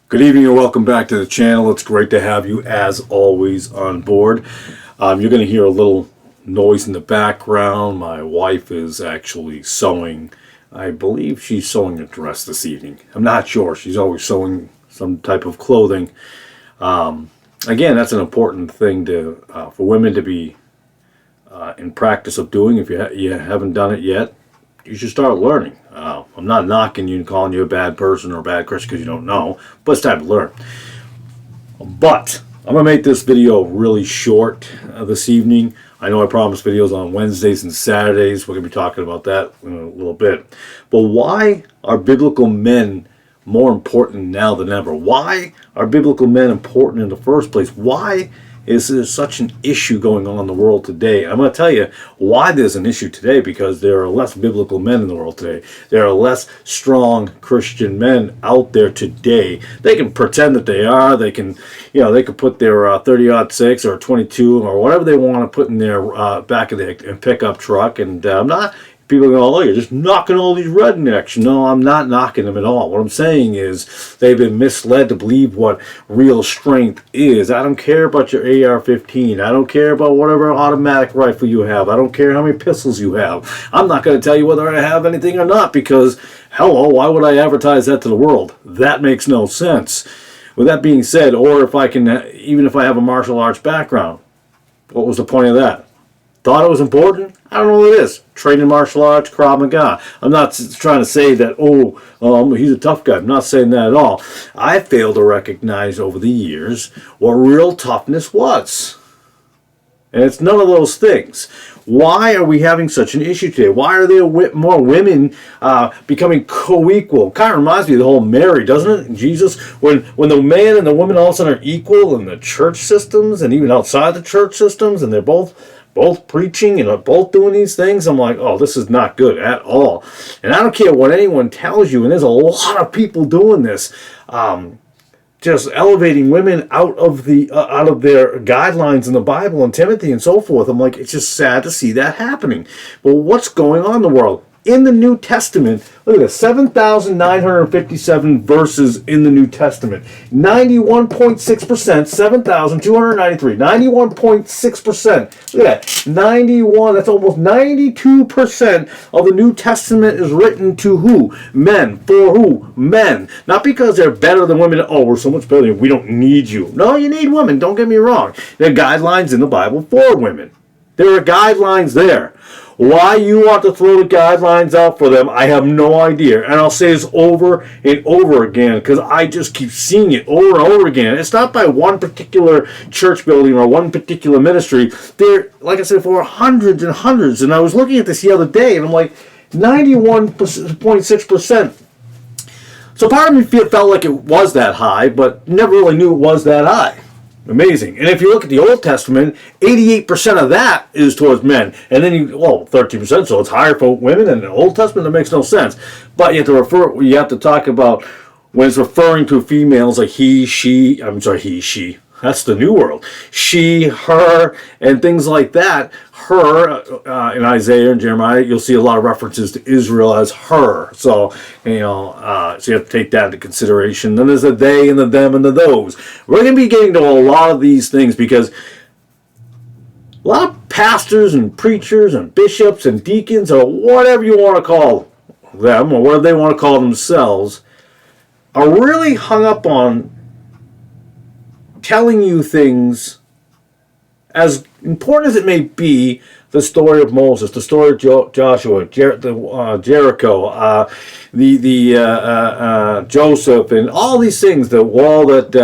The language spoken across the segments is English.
Good evening and welcome back to the channel. It's great to have you as always on board. You're going to hear a little noise in the background. My wife is actually sewing. I believe she's sewing a dress this evening. I'm not sure. She's always sewing some type of clothing. Again, that's an important thing for women to be in practice of doing. If you haven't done it yet, you should start learning. I'm not knocking you and calling you a bad person or a bad Christian because you don't know, but it's time to learn. But I'm going to make this video really short this evening. I know I promised videos on Wednesdays and Saturdays. We're going to be talking about that in a little bit. But why are biblical men more important now than ever? Why are biblical men important in the first place? Why is there such an issue going on in the world today? I'm going to tell you why there's an issue today, because there are less biblical men in the world today. There are less strong Christian men out there today. They can pretend that they are. They can, they could put their 30-06 or 22 or whatever they want to put in their back of their pickup truck. And I'm not. People go, oh, you're just knocking all these rednecks. No, I'm not knocking them at all. What I'm saying is they've been misled to believe what real strength is. I don't care about your AR-15. I don't care about whatever automatic rifle you have. I don't care how many pistols you have. I'm not going to tell you whether I have anything or not, because, hello, why would I advertise that to the world? That makes no sense. With that being said, or if I can, even if I have a martial arts background, what was the point of that? Thought it was important? I don't know what it is. Training martial arts, Krav Maga. I'm not trying to say that, he's a tough guy. I'm not saying that at all. I failed to recognize over the years what real toughness was. And it's none of those things. Why are we having such an issue today? Why are there more women becoming co-equal? Kind of reminds me of the whole Mary, doesn't it? Jesus, when the man and the woman all of a sudden are equal in the church systems and even outside the church systems, and they're both preaching and both doing these things, I'm like, oh, this is not good at all. And I don't care what anyone tells you, and there's a lot of people doing this, just elevating women out of their guidelines in the Bible and Timothy and so forth. I'm like, it's just sad to see that happening. But what's going on in the world? In the New Testament, look at this, 7,957 verses in the New Testament. 91.6%, 7,293, 91.6%. Look at that, 91, that's almost 92% of the New Testament is written to who? Men. For who? Men. Not because they're better than women. Oh, we're so much better, we don't need you. No, you need women, don't get me wrong. There are guidelines in the Bible for women. There are guidelines there. Why you want to throw the guidelines out for them, I have no idea. And I'll say this over and over again, because I just keep seeing it over and over again. It's not by one particular church building or one particular ministry. There, like I said, for hundreds and hundreds. And I was looking at this the other day, and I'm like, 91.6%. So part of me felt like it was that high, but never really knew it was that high. Amazing. And if you look at the Old Testament, 88% of that is towards men. And then 13%, so it's higher for women. And in the Old Testament, that makes no sense. But you have to talk about when it's referring to females like he, she. That's the New World. She, her, and things like that. Her, in Isaiah and Jeremiah, you'll see a lot of references to Israel as her. So, so you have to take that into consideration. Then there's the they and the them and the those. We're going to be getting to a lot of these things because a lot of pastors and preachers and bishops and deacons or whatever you want to call them or whatever they want to call themselves are really hung up on telling you things, as important as it may be, the story of Moses, the story of Joshua, Jericho, Joseph, and all these things, the wall that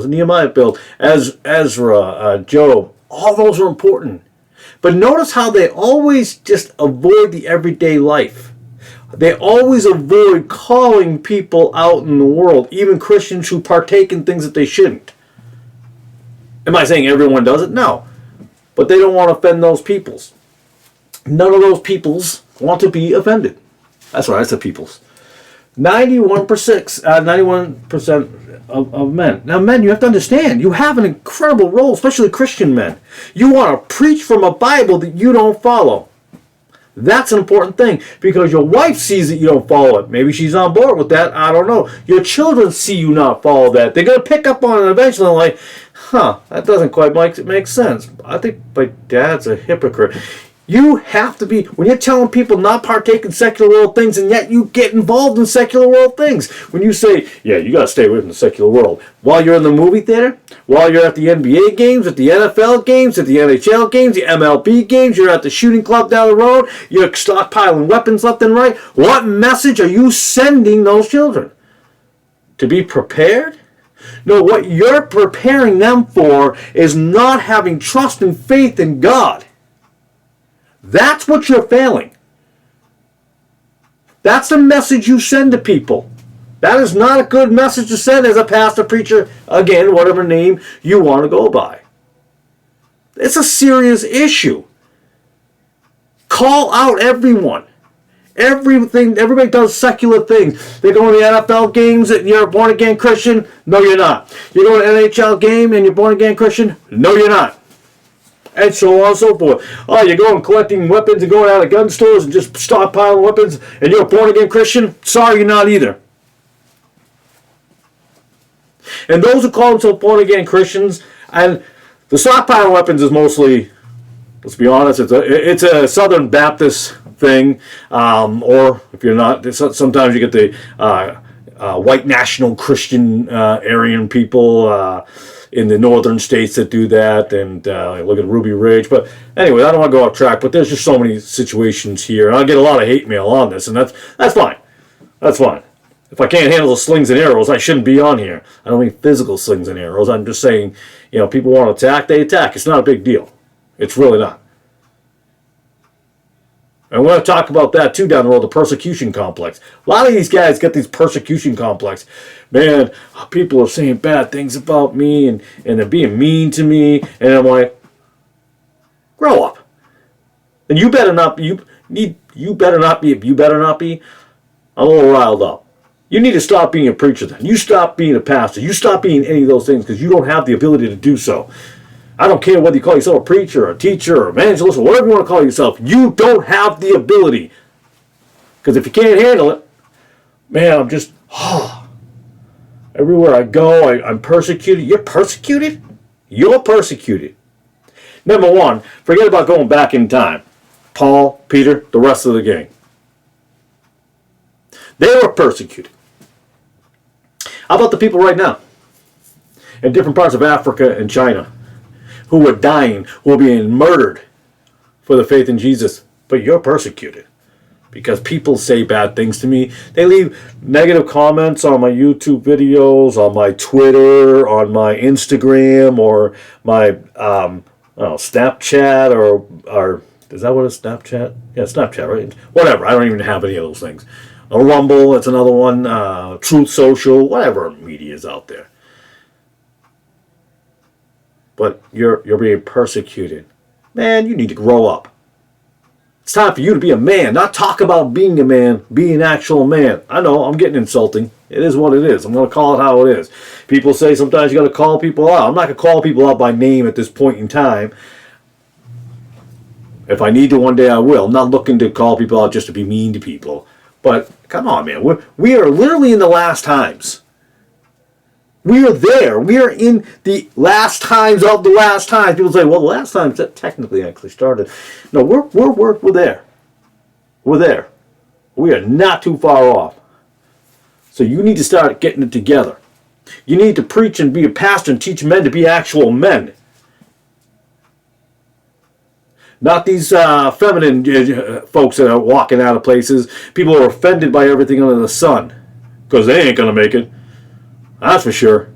Nehemiah built, Ezra, Job, all those are important. But notice how they always just avoid the everyday life. They always avoid calling people out in the world, even Christians who partake in things that they shouldn't. Am I saying everyone does it? No. But they don't want to offend those peoples. None of those peoples want to be offended. That's right, I said peoples. 91% of men. Now, men, you have to understand, you have an incredible role, especially Christian men. You want to preach from a Bible that you don't follow. That's an important thing because your wife sees that you don't follow it. Maybe she's on board with that. I don't know. Your children see you not follow that. They're going to pick up on it eventually. Like, that doesn't quite make sense. I think my dad's a hypocrite. You have to be, when you're telling people not partake in secular world things and yet you get involved in secular world things. When you say, yeah, you got to stay away from the secular world. While you're in the movie theater, while you're at the NBA games, at the NFL games, at the NHL games, the MLB games, you're at the shooting club down the road, you're stockpiling weapons left and right. What message are you sending those children? To be prepared? No, what you're preparing them for is not having trust and faith in God. That's what you're failing. That's the message you send to people. That is not a good message to send as a pastor, preacher, again, whatever name you want to go by. It's a serious issue. Call out everyone. Everybody does secular things. They go to the NFL games and you're a born-again Christian. No, you're not. You go to an NHL game and you're a born-again Christian. No, you're not. And so on and so forth. Oh, you're going collecting weapons and going out of gun stores and just stockpiling weapons and you're a born-again Christian? Sorry, you're not either. And those who call themselves born-again Christians, and the stockpiling weapons is mostly, let's be honest, it's a Southern Baptist thing. Or if you're not, sometimes you get the white national Christian Aryan people in the northern states that do that, and look at Ruby Ridge. But anyway, I don't want to go off track, but there's just so many situations here. And I get a lot of hate mail on this, and that's fine. That's fine. If I can't handle the slings and arrows, I shouldn't be on here. I don't mean physical slings and arrows. I'm just saying, people want to attack, they attack. It's not a big deal. It's really not. And we're going to talk about that too down the road, the persecution complex. A lot of these guys get these persecution complex. Man, people are saying bad things about me and they're being mean to me. And I'm like, grow up. And you better not be, you better not be, I'm a little riled up. You need to stop being a preacher then. You stop being a pastor. You stop being any of those things because you don't have the ability to do so. I don't care whether you call yourself a preacher or a teacher or evangelist or whatever you want to call yourself. You don't have the ability. Because if you can't handle it, man, I'm just, everywhere I go, I'm persecuted. You're persecuted? You're persecuted. Number one, forget about going back in time. Paul, Peter, the rest of the gang. They were persecuted. How about the people right now? In different parts of Africa and China, who are dying, who are being murdered for the faith in Jesus. But you're persecuted. Because people say bad things to me. They leave negative comments on my YouTube videos, on my Twitter, on my Instagram, or my Snapchat, or is that what it's Snapchat? Yeah, Snapchat, right? Whatever. I don't even have any of those things. A Rumble, it's another one. Truth Social, whatever media is out there. But you're being persecuted. Man, you need to grow up. It's time for you to be a man, not talk about being a man, be an actual man. I know, I'm getting insulting. It is what it is. I'm going to call it how it is. People say sometimes you got to call people out. I'm not going to call people out by name at this point in time. If I need to one day, I will. I'm not looking to call people out just to be mean to people. But come on, man. We are literally in the last times. We are there. We are in the last times of the last times. People say, well, the last times that technically actually started. No, we're there. We're there. We are not too far off. So you need to start getting it together. You need to preach and be a pastor and teach men to be actual men. Not these feminine folks that are walking out of places. People are offended by everything under the sun. Because they ain't going to make it. That's for sure.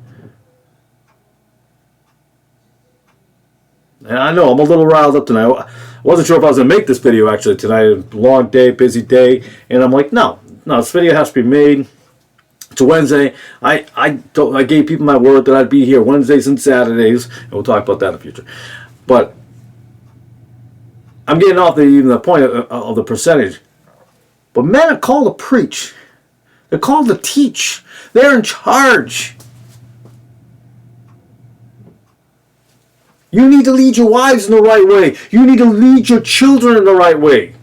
And I know I'm a little riled up tonight. I wasn't sure if I was going to make this video actually tonight. Long day, busy day. And I'm like, no, this video has to be made. It's a Wednesday. I gave people my word that I'd be here Wednesdays and Saturdays. And we'll talk about that in the future. But I'm getting off even the point of the percentage. But men are called to preach. They're called to teach. They're in charge. You need to lead your wives in the right way. You need to lead your children in the right way.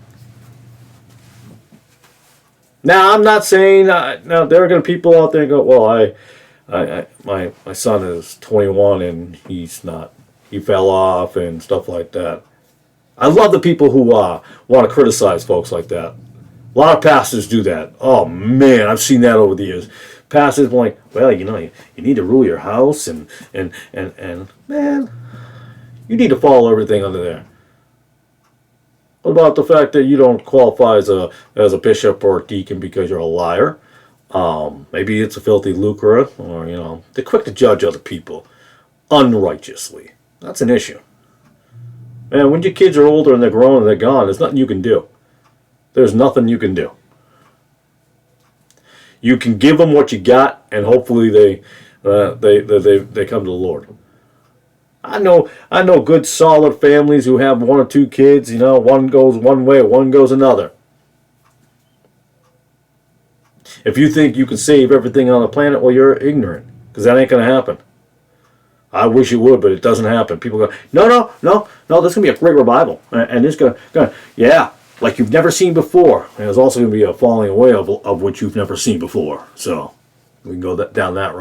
Now, I'm not saying, now there are going to be people out there and go, well, my son is 21 and he's not, he fell off and stuff like that. I love the people who want to criticize folks like that. A lot of pastors do that. Oh man, I've seen that over the years. Pastors like, well, you need to rule your house and man, you need to follow everything under there. What about the fact that you don't qualify as a bishop or a deacon because you're a liar? Maybe it's a filthy lucre, or they're quick to judge other people unrighteously. That's an issue. Man, when your kids are older and they're grown and they're gone, there's nothing you can do. There's nothing you can do. You can give them what you got, and hopefully they come to the Lord. I know good solid families who have one or two kids. One goes one way, one goes another. If you think you can save everything on the planet, well, you're ignorant, because that ain't going to happen. I wish it would, but it doesn't happen. People go, no, this is going to be a great revival. And it's going to, yeah, like you've never seen before. And there's also going to be a falling away of what you've never seen before. So we can go down that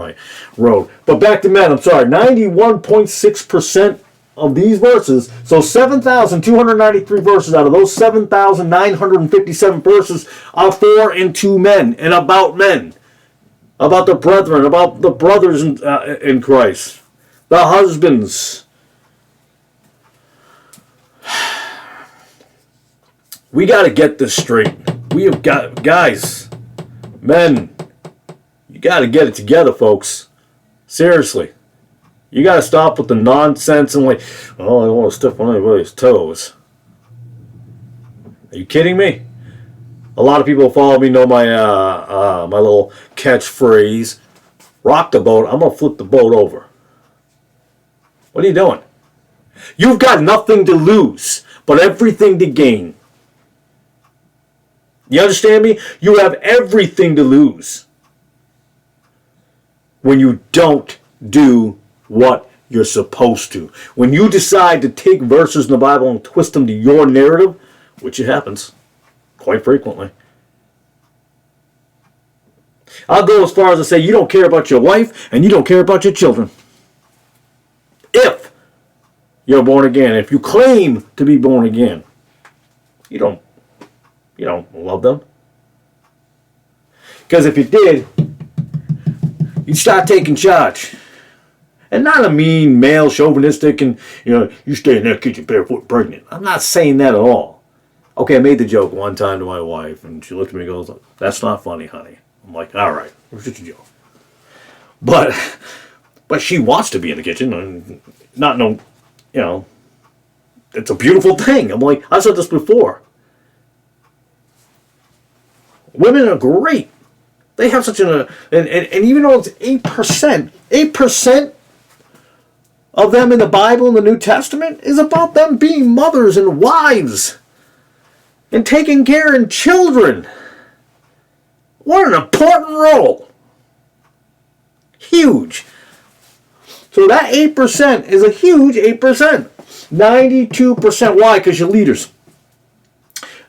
road. But back to men, I'm sorry, 91.6% of these verses, so 7,293 verses out of those 7,957 verses are for and to men and about men. About the brethren, about the brothers in Christ. The husbands. We got to get this straight. We have got, guys, men, you got to get it together, folks. Seriously. You got to stop with the nonsense and like, oh, I don't want to step on anybody's toes. Are you kidding me? A lot of people who follow me know my my little catchphrase. Rock the boat. I'm going to flip the boat over. What are you doing? You've got nothing to lose, but everything to gain. You understand me? You have everything to lose when you don't do what you're supposed to. When you decide to take verses in the Bible and twist them to your narrative, which it happens quite frequently. I'll go as far as to say you don't care about your wife and you don't care about your children. If you're born again, if you claim to be born again, you don't love them. Because if you did, you'd start taking charge. And not a mean, male, chauvinistic, and, you stay in that kitchen barefoot pregnant. I'm not saying that at all. Okay, I made the joke one time to my wife, and she looked at me and goes, that's not funny, honey. I'm like, all right, it was just a joke. But she wants to be in the kitchen, and it's a beautiful thing. I'm like, I've said this before. Women are great. They have such and even though it's 8% of them in the Bible in the New Testament is about them being mothers and wives and taking care of children. What an important role. Huge. So that 8% is a huge 8%. 92%. Why? Because you're leaders.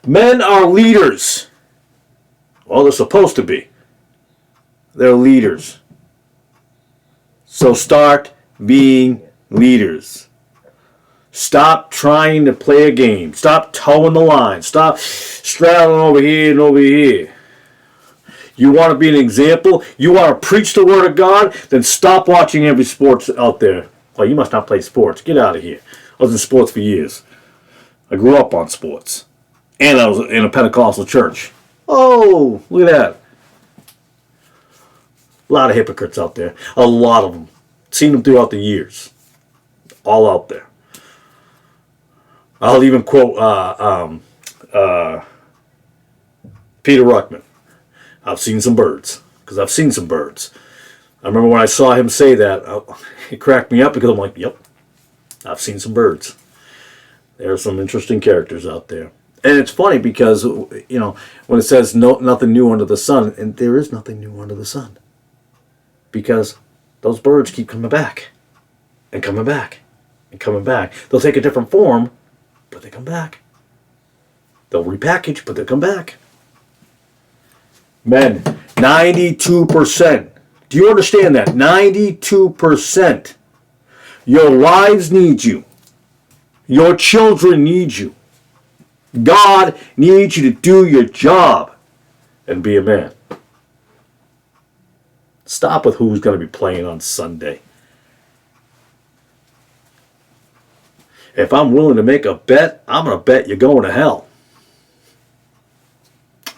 Men are leaders. Well, they're supposed to be. They're leaders. So start being leaders. Stop trying to play a game. Stop towing the line. Stop straddling over here and over here. You want to be an example? You want to preach the Word of God? Then stop watching every sports out there. Well, you must not play sports. Get out of here. I was in sports for years. I grew up on sports. And I was in a Pentecostal church. Oh, look at that. A lot of hypocrites out there. A lot of them. Seen them throughout the years. All out there. I'll even quote Peter Ruckman. I've seen some birds. Because I've seen some birds. I remember when I saw him say that, it cracked me up because I'm like, yep, I've seen some birds. There are some interesting characters out there. And it's funny because, when it says nothing new under the sun, and there is nothing new under the sun. Because those birds keep coming back. And coming back. And coming back. They'll take a different form, but they come back. They'll repackage, but they'll come back. Men, 92%. Do you understand that? 92%. Your wives need you. Your children need you. God needs you to do your job and be a man. Stop with who's going to be playing on Sunday. If I'm willing to make a bet, I'm going to bet you're going to hell.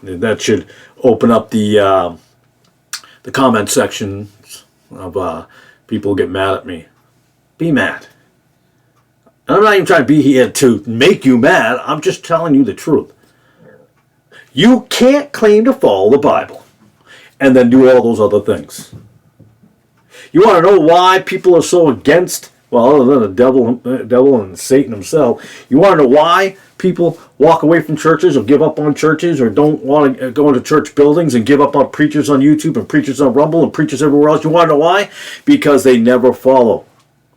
And that should open up the comment section of people who get mad at me. Be mad. I'm not even trying to be here to make you mad. I'm just telling you the truth. You can't claim to follow the Bible and then do all those other things. You want to know why people are so against, well, other than the devil and Satan himself, you want to know why people walk away from churches or give up on churches or don't want to go into church buildings and give up on preachers on YouTube and preachers on Rumble and preachers everywhere else? You want to know why? Because they never follow.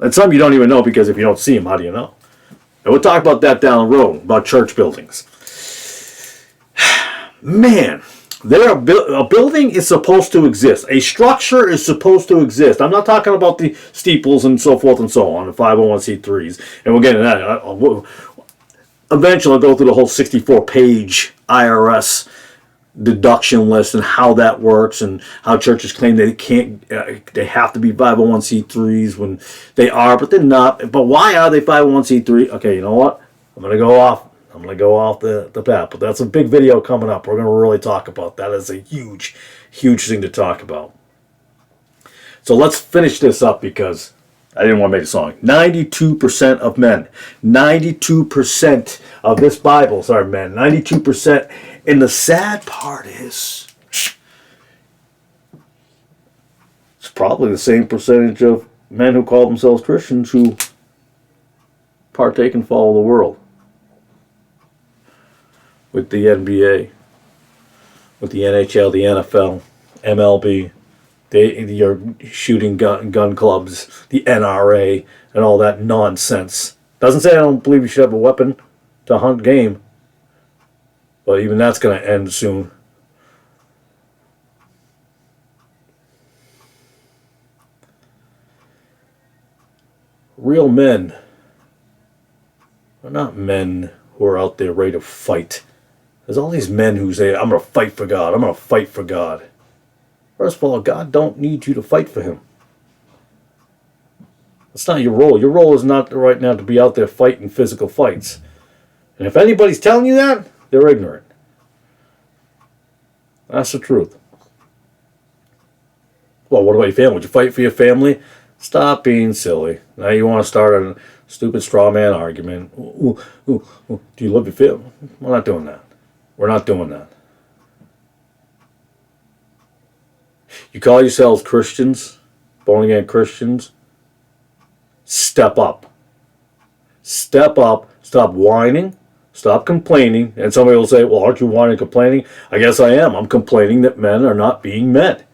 And some you don't even know, because if you don't see them, how do you know? And we'll talk about that down the road, about church buildings. Man, a building is supposed to exist. A structure is supposed to exist. I'm not talking about the steeples and so forth and so on, the 501c3s. And we'll get into that. Eventually, I'll go through the whole 64-page IRS deduction list and how that works and how churches claim they can't, they have to be 501c3s when they are, but they're not. But why are they 501c3? Okay, you know what? I'm going to go off the path, but that's a big video coming up. We're going to really talk about that. It's a huge, huge thing to talk about. So let's finish this up because I didn't want to make a song. 92% of men, 92% of this Bible, sorry, men, 92%. And the sad part is, it's probably the same percentage of men who call themselves Christians who partake and follow the world. With the NBA, with the NHL, the NFL, MLB, your shooting gun clubs, the NRA, and all that nonsense. Doesn't say I don't believe you should have a weapon to hunt game, but even that's going to end soon. Real men are not men who are out there ready to fight. There's all these men who say, I'm going to fight for God. I'm going to fight for God. First of all, God don't need you to fight for him. That's not your role. Your role is not right now to be out there fighting physical fights. And if anybody's telling you that, they're ignorant. That's the truth. Well, what about your family? Would you fight for your family? Stop being silly. Now you want to start a stupid straw man argument. Ooh. Do you love your family? We're not doing that. We're not doing that. You call yourselves Christians, born-again Christians, step up. Step up. Stop whining. Stop complaining. And somebody will say, well, aren't you whining and complaining? I guess I am. I'm complaining that men are not being met.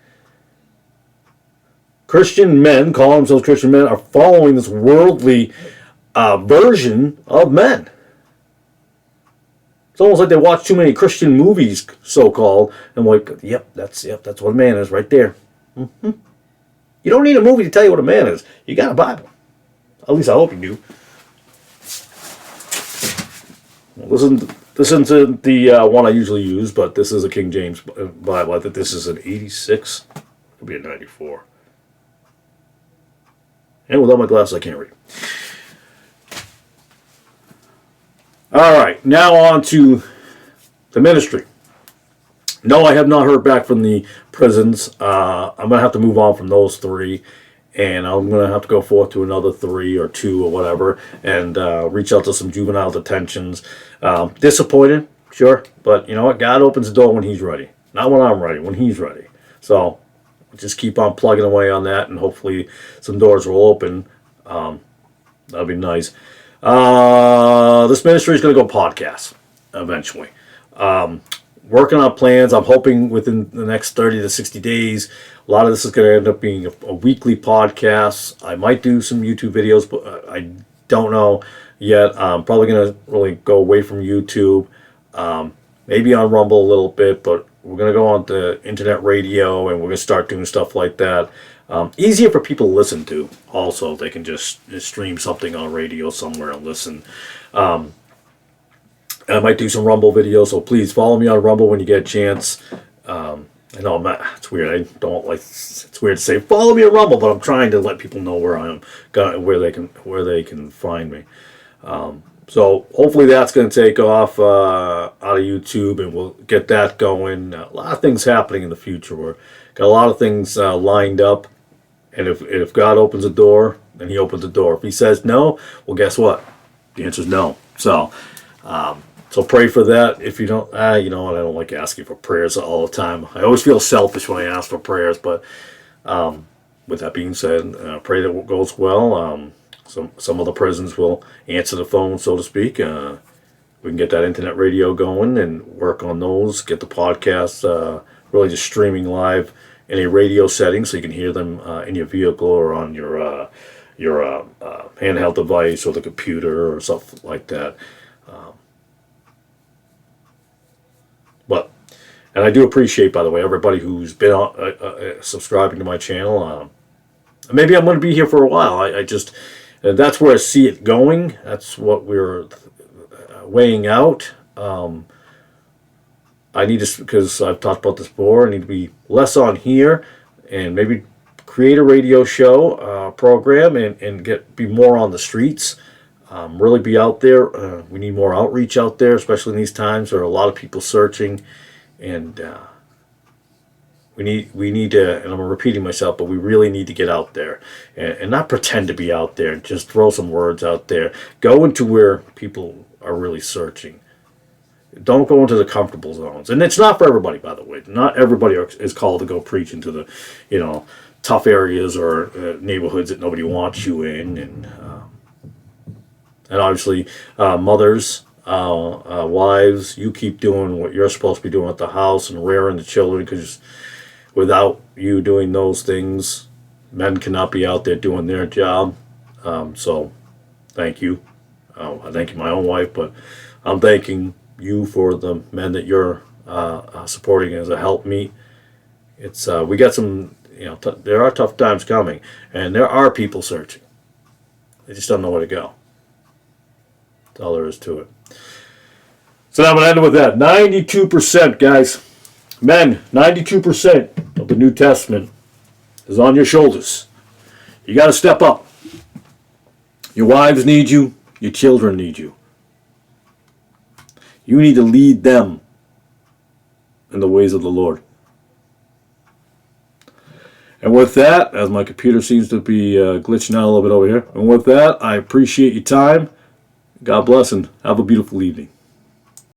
Christian men, calling themselves Christian men, are following this worldly version of men. It's almost like they watch too many Christian movies, so-called, and like, yep, that's what a man is right there. Mm-hmm. You don't need a movie to tell you what a man is. You got a Bible. At least I hope you do. Listen to the one I usually use, but this is a King James Bible. I think this is an 86. Could be a 94. And without my glasses, I can't read. All right, now on to the ministry. No, I have not heard back from the prisons. I'm going to have to move on from those three, and I'm going to have to go forth to another 3 or 2 or whatever, and reach out to some juvenile detentions. Disappointed, sure, but you know what? God opens the door when he's ready. Not when I'm ready, when he's ready. So just keep on plugging away on that, and hopefully some doors will open. That'll be nice. This ministry is going to go podcast eventually. Working on plans. I'm hoping within the next 30 to 60 days, a lot of this is going to end up being a weekly podcast. I might do some YouTube videos, but I don't know yet. I'm probably going to really go away from YouTube. Maybe on Rumble a little bit, but going to go on to internet radio, and we're going to start doing stuff like that. Easier for people to listen to. Also, they can just stream something on radio somewhere and listen. I might do some Rumble videos, so please follow me on Rumble when you get a chance. I know I'm not, it's weird. I don't like, it's weird to say follow me on Rumble, but I'm trying to let people know where I am, where they can find me. So hopefully that's going to take off out of YouTube, and we'll get that going. A lot of things happening in the future. We're got a lot of things lined up, and if God opens a door, then He opens the door. If He says no, well, guess what? The answer is no. So pray for that. If you don't, you know what? I don't like asking for prayers all the time. I always feel selfish when I ask for prayers, but with that being said, pray that it goes well. Some of the prisons will answer the phone, so to speak. We can get that internet radio going and work on those. Get the podcasts really just streaming live in a radio setting, so you can hear them in your vehicle or on your handheld device or the computer or stuff like that. And I do appreciate, by the way, everybody who's been subscribing to my channel. Maybe I'm going to be here for a while. I just, that's where I see it going. That's what we're weighing out. I need to, because I've talked about this before, I need to be less on here and maybe create a radio show program and be more on the streets. Really be out there. We need more outreach out there, especially in these times. There are a lot of people searching. And we need to, and I'm repeating myself, but we really need to get out there and not pretend to be out there. Just throw some words out there. Go into where people are really searching. Don't go into the comfortable zones. And it's not for everybody, by the way. Not everybody is called to go preach into the, tough areas or neighborhoods that nobody wants you in. And obviously, mothers. Wives, you keep doing what you're supposed to be doing at the house and rearing the children, because without you doing those things, men cannot be out there doing their job. So thank you. I thank you, my own wife, but I'm thanking you for the men that you're supporting as a helpmeet. It's we got some, there are tough times coming, and there are people searching. They just don't know where to go. That's all there is to it. So now I'm going to end with that. 92%, guys. Men, 92% of the New Testament is on your shoulders. You got to step up. Your wives need you. Your children need you. You need to lead them in the ways of the Lord. And with that, as my computer seems to be glitching out a little bit over here, and with that, I appreciate your time. God bless and have a beautiful evening.